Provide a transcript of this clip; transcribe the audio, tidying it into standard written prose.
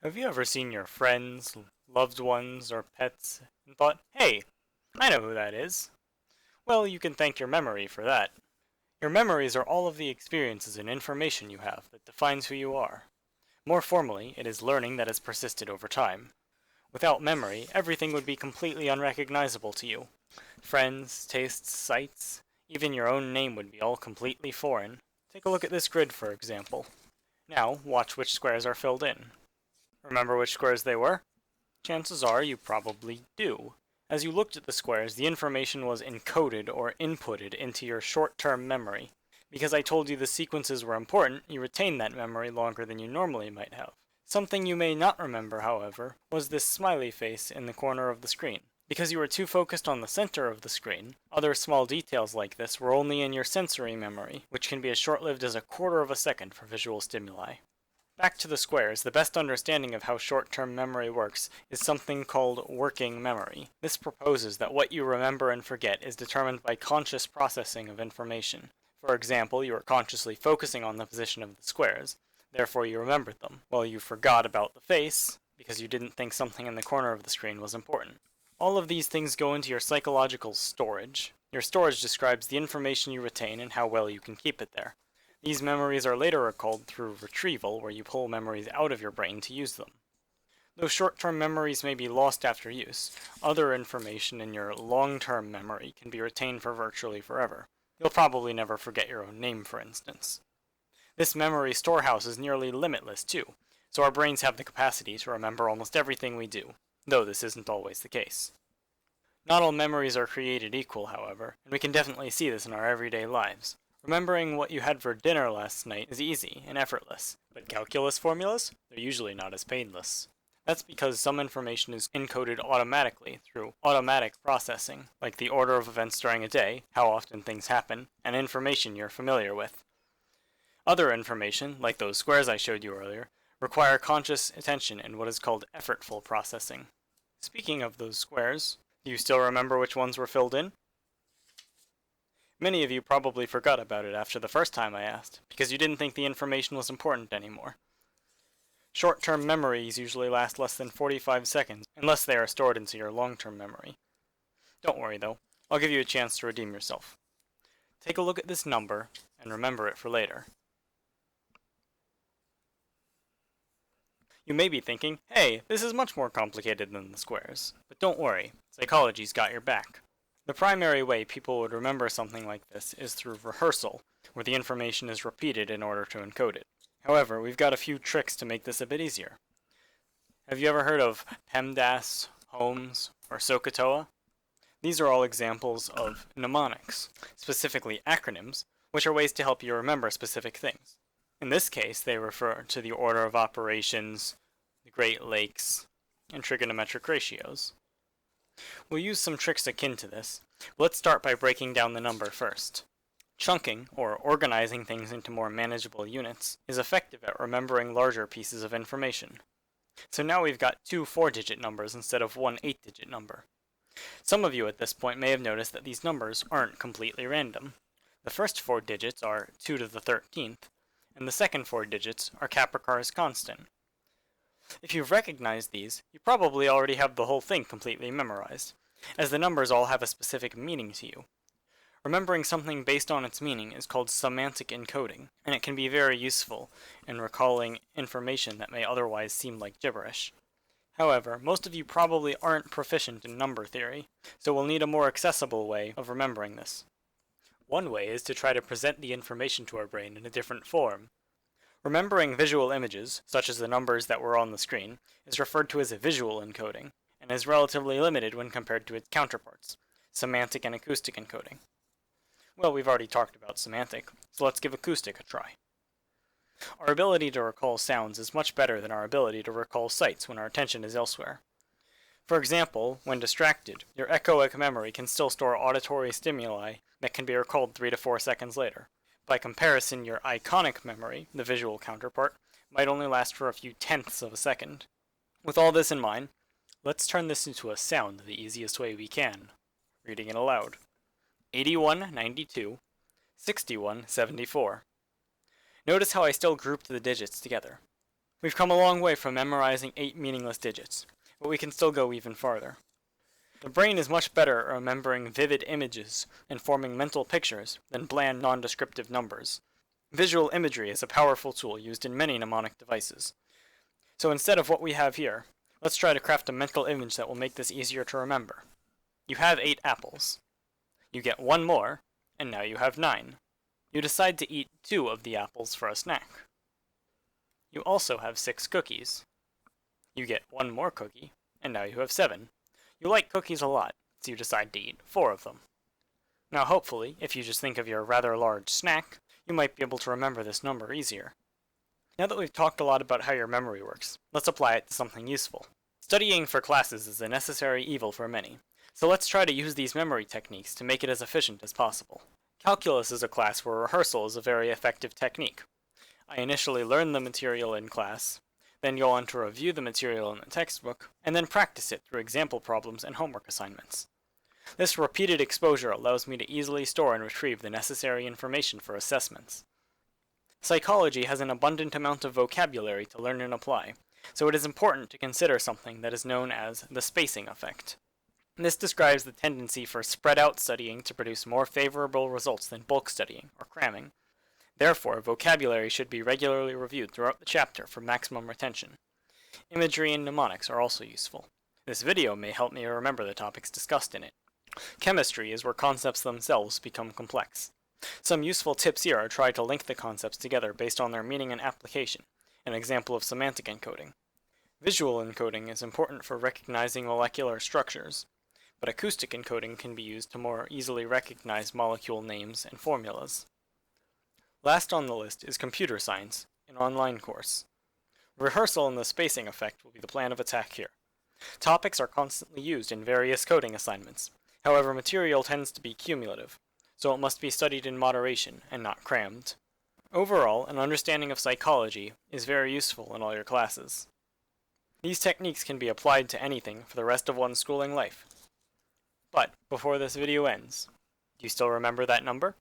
Have you ever seen your friends, loved ones, or pets and thought, hey, I know who that is? Well, you can thank your memory for that. Your memories are all of the experiences and information you have that defines who you are. More formally, it is learning that has persisted over time. Without memory, everything would be completely unrecognizable to you. Friends, tastes, sights, even your own name would be all completely foreign. Take a look at this grid, for example. Now, watch which squares are filled in. Remember which squares they were? Chances are you probably do. As you looked at the squares, the information was encoded or inputted into your short-term memory. Because I told you the sequences were important, you retained that memory longer than you normally might have. Something you may not remember, however, was this smiley face in the corner of the screen. Because you were too focused on the center of the screen, other small details like this were only in your sensory memory, which can be as short-lived as a quarter of a second for visual stimuli. Back to the squares, the best understanding of how short-term memory works is something called working memory. This proposes that what you remember and forget is determined by conscious processing of information. For example, you are consciously focusing on the position of the squares, therefore you remembered them, while you forgot about the face because you didn't think something in the corner of the screen was important. All of these things go into your psychological storage. Your storage describes the information you retain and how well you can keep it there. These memories are later recalled through retrieval, where you pull memories out of your brain to use them. Though short-term memories may be lost after use, other information in your long-term memory can be retained for virtually forever. You'll probably never forget your own name, for instance. This memory storehouse is nearly limitless, too, so our brains have the capacity to remember almost everything we do, though this isn't always the case. Not all memories are created equal, however, and we can definitely see this in our everyday lives. Remembering what you had for dinner last night is easy and effortless, but calculus formulas? They're usually not as painless. That's because some information is encoded automatically through automatic processing, like the order of events during a day, how often things happen, and information you're familiar with. Other information, like those squares I showed you earlier, require conscious attention in what is called effortful processing. Speaking of those squares, do you still remember which ones were filled in? Many of you probably forgot about it after the first time I asked, because you didn't think the information was important anymore. Short-term memories usually last less than 45 seconds, unless they are stored into your long-term memory. Don't worry though, I'll give you a chance to redeem yourself. Take a look at this number, and remember it for later. You may be thinking, hey, this is much more complicated than the squares. But don't worry, psychology's got your back. The primary way people would remember something like this is through rehearsal, where the information is repeated in order to encode it. However, we've got a few tricks to make this a bit easier. Have you ever heard of PEMDAS, Holmes, or SOHCAHTOA? These are all examples of mnemonics, specifically acronyms, which are ways to help you remember specific things. In this case, they refer to the order of operations, the Great Lakes, and trigonometric ratios. We'll use some tricks akin to this. Let's start by breaking down the number first. Chunking, or organizing things into more manageable units, is effective at remembering larger pieces of information. So now we've got two 4-digit numbers instead of one 8-digit number. Some of you at this point may have noticed that these numbers aren't completely random. The first 4 digits are 2 to the 13th, and the second 4 digits are Capricar's constant. If you've recognized these, you probably already have the whole thing completely memorized, as the numbers all have a specific meaning to you. Remembering something based on its meaning is called semantic encoding, and it can be very useful in recalling information that may otherwise seem like gibberish. However, most of you probably aren't proficient in number theory, so we'll need a more accessible way of remembering this. One way is to try to present the information to our brain in a different form. Remembering visual images, such as the numbers that were on the screen, is referred to as a visual encoding, and is relatively limited when compared to its counterparts, semantic and acoustic encoding. Well, we've already talked about semantic, so let's give acoustic a try. Our ability to recall sounds is much better than our ability to recall sights when our attention is elsewhere. For example, when distracted, your echoic memory can still store auditory stimuli that can be recalled 3 to 4 seconds later. By comparison, your iconic memory, the visual counterpart, might only last for a few tenths of a second. With all this in mind, let's turn this into a sound the easiest way we can. Reading it aloud. 8192, 6174. Notice how I still grouped the digits together. We've come a long way from memorizing 8 meaningless digits, but we can still go even farther. The brain is much better at remembering vivid images and forming mental pictures than bland, non-descriptive numbers. Visual imagery is a powerful tool used in many mnemonic devices. So instead of what we have here, let's try to craft a mental image that will make this easier to remember. You have 8 apples. You get 1 more, and now you have 9. You decide to eat 2 of the apples for a snack. You also have 6 cookies. You get 1 more cookie, and now you have 7. You like cookies a lot, so you decide to eat 4 of them. Now hopefully, if you just think of your rather large snack, you might be able to remember this number easier. Now that we've talked a lot about how your memory works, let's apply it to something useful. Studying for classes is a necessary evil for many, so let's try to use these memory techniques to make it as efficient as possible. Calculus is a class where rehearsal is a very effective technique. I initially learn the material in class, then go on to review the material in the textbook, and then practice it through example problems and homework assignments. This repeated exposure allows me to easily store and retrieve the necessary information for assessments. Psychology has an abundant amount of vocabulary to learn and apply, so it is important to consider something that is known as the spacing effect. This describes the tendency for spread-out studying to produce more favorable results than bulk studying, or cramming. Therefore, vocabulary should be regularly reviewed throughout the chapter for maximum retention. Imagery and mnemonics are also useful. This video may help me remember the topics discussed in it. Chemistry is where concepts themselves become complex. Some useful tips here are try to link the concepts together based on their meaning and application, an example of semantic encoding. Visual encoding is important for recognizing molecular structures, but acoustic encoding can be used to more easily recognize molecule names and formulas. Last on the list is computer science, an online course. Rehearsal and the spacing effect will be the plan of attack here. Topics are constantly used in various coding assignments. However, material tends to be cumulative, so it must be studied in moderation and not crammed. Overall, an understanding of psychology is very useful in all your classes. These techniques can be applied to anything for the rest of one's schooling life. But, before this video ends, do you still remember that number?